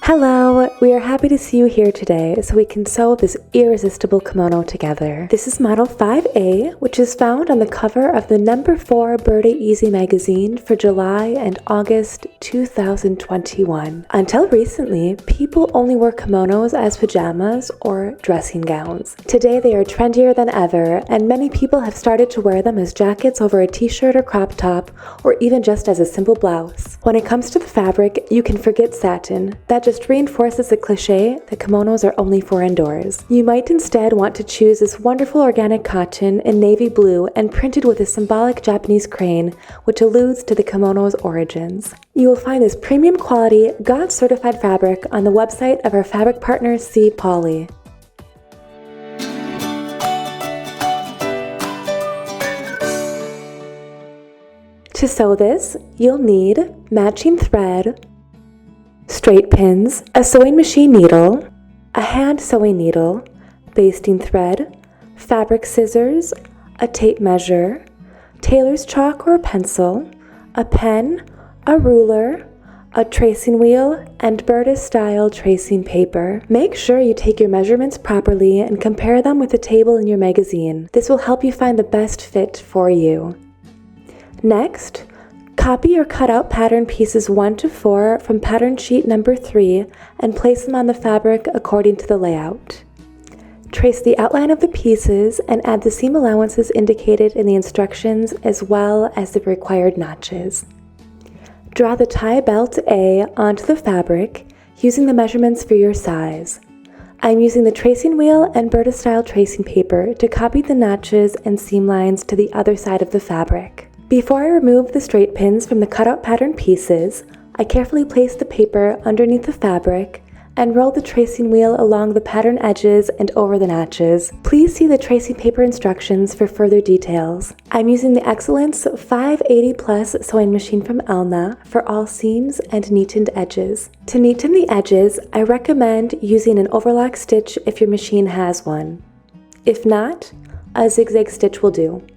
Hello! We are happy to see you here today so we can sew this irresistible kimono together. This is model 5A, which is found on the cover of the number 4 Burda Easy magazine for July and August 2021. Until recently, people only wore kimonos as pajamas or dressing gowns. Today they are trendier than ever, and many people have started to wear them as jackets over a t-shirt or crop top, or even just as a simple blouse. When it comes to the fabric, you can forget satin. That just reinforces the cliche that kimonos are only for indoors. You might instead want to choose this wonderful organic cotton in navy blue and printed with a symbolic Japanese crane, which alludes to the kimono's origins. You will find this premium quality, God certified fabric on the website of our fabric partner C. Pauli. To sew this, you'll need matching thread, straight pins, a sewing machine needle, a hand sewing needle, basting thread, fabric scissors, a tape measure, tailor's chalk or a pencil, a pen, a ruler, a tracing wheel, and Burda style tracing paper. Make sure you take your measurements properly and compare them with the table in your magazine. This will help you find the best fit for you. Next, copy or cut out pattern pieces 1 to 4 from pattern sheet number 3 and place them on the fabric according to the layout. Trace the outline of the pieces and add the seam allowances indicated in the instructions as well as the required notches. Draw the tie belt A onto the fabric using the measurements for your size. I'm using the tracing wheel and Burda style tracing paper to copy the notches and seam lines to the other side of the fabric. Before I remove the straight pins from the cutout pattern pieces, I carefully place the paper underneath the fabric and roll the tracing wheel along the pattern edges and over the notches. Please see the tracing paper instructions for further details. I'm using the Excellence 580 Plus sewing machine from Elna for all seams and neatened edges. To neaten the edges, I recommend using an overlock stitch if your machine has one. If not, a zigzag stitch will do.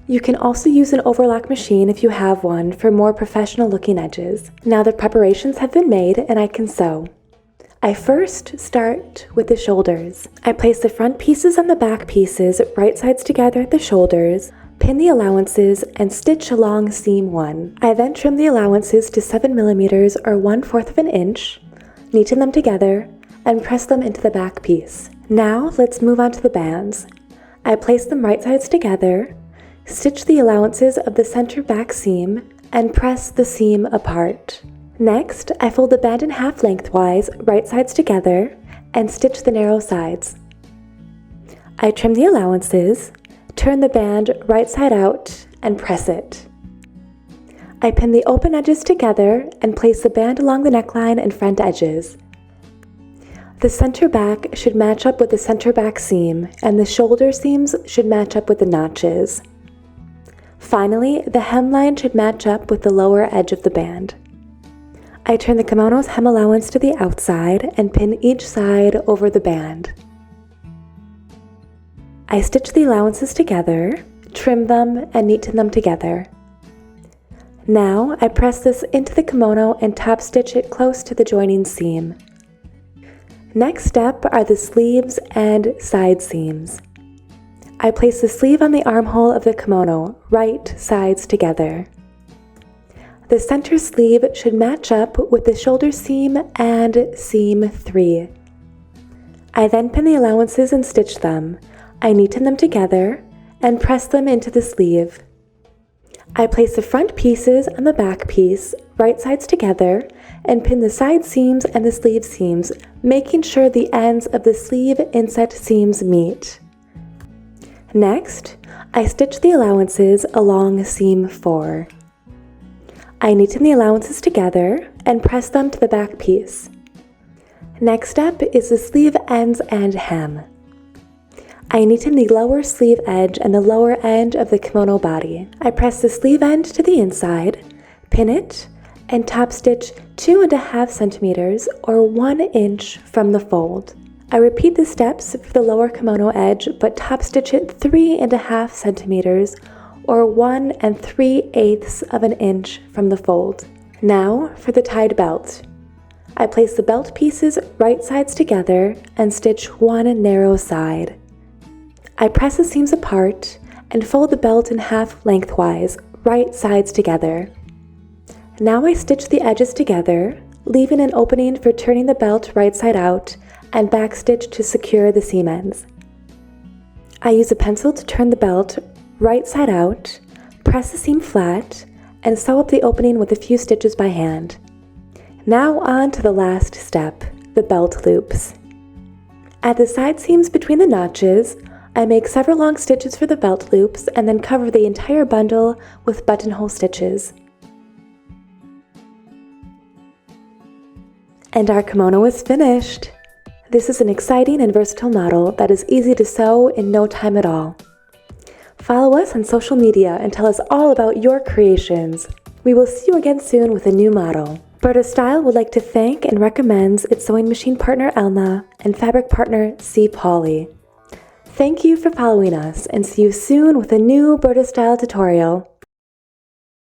You can also use an overlock machine if you have one for more professional looking edges. Now the preparations have been made and I can sew. I first start with the shoulders. I place the front pieces and the back pieces right sides together at the shoulders, pin the allowances, and stitch along seam 1. I then trim the allowances to 7 millimeters or 1/4 of an inch, neaten them together, and press them into the back piece. Now let's move on to the bands. I place them right sides together, stitch the allowances of the center back seam, and press the seam apart. Next, I fold the band in half lengthwise, right sides together, and stitch the narrow sides. I trim the allowances, turn the band right side out, and press it. I pin the open edges together and place the band along the neckline and front edges. The center back should match up with the center back seam, and the shoulder seams should match up with the notches. Finally, the hemline should match up with the lower edge of the band. I turn the kimono's hem allowance to the outside and pin each side over the band. I stitch the allowances together, trim them, and neaten them together. Now, I press this into the kimono and top stitch it close to the joining seam. Next step are the sleeves and side seams. I place the sleeve on the armhole of the kimono, right sides together. The center sleeve should match up with the shoulder seam and seam 3. I then pin the allowances and stitch them. I neaten them together and press them into the sleeve. I place the front pieces on the back piece, right sides together, and pin the side seams and the sleeve seams, making sure the ends of the sleeve inset seams meet. Next, I stitch the allowances along seam 4. I neaten the allowances together and press them to the back piece. Next step is the sleeve ends and hem. I neaten the lower sleeve edge and the lower end of the kimono body. I press the sleeve end to the inside, pin it, and top stitch 2.5 centimeters or 1 inch from the fold. I repeat the steps for the lower kimono edge, but top stitch it 3.5 centimeters or 1 3/8 of an inch from the fold. Now for the tied belt. I place the belt pieces right sides together and stitch one narrow side. I press the seams apart and fold the belt in half lengthwise, right sides together. Now I stitch the edges together, leaving an opening for turning the belt right side out and backstitch to secure the seam ends. I use a pencil to turn the belt right side out, press the seam flat, and sew up the opening with a few stitches by hand. Now on to the last step, the belt loops. At the side seams between the notches, I make several long stitches for the belt loops and then cover the entire bundle with buttonhole stitches. And our kimono is finished! This is an exciting and versatile model that is easy to sew in no time at all. Follow us on social media and tell us all about your creations. We will see you again soon with a new model. Burda Style would like to thank and recommends its sewing machine partner Elna and fabric partner C. Polly. Thank you for following us and see you soon with a new Burda Style tutorial.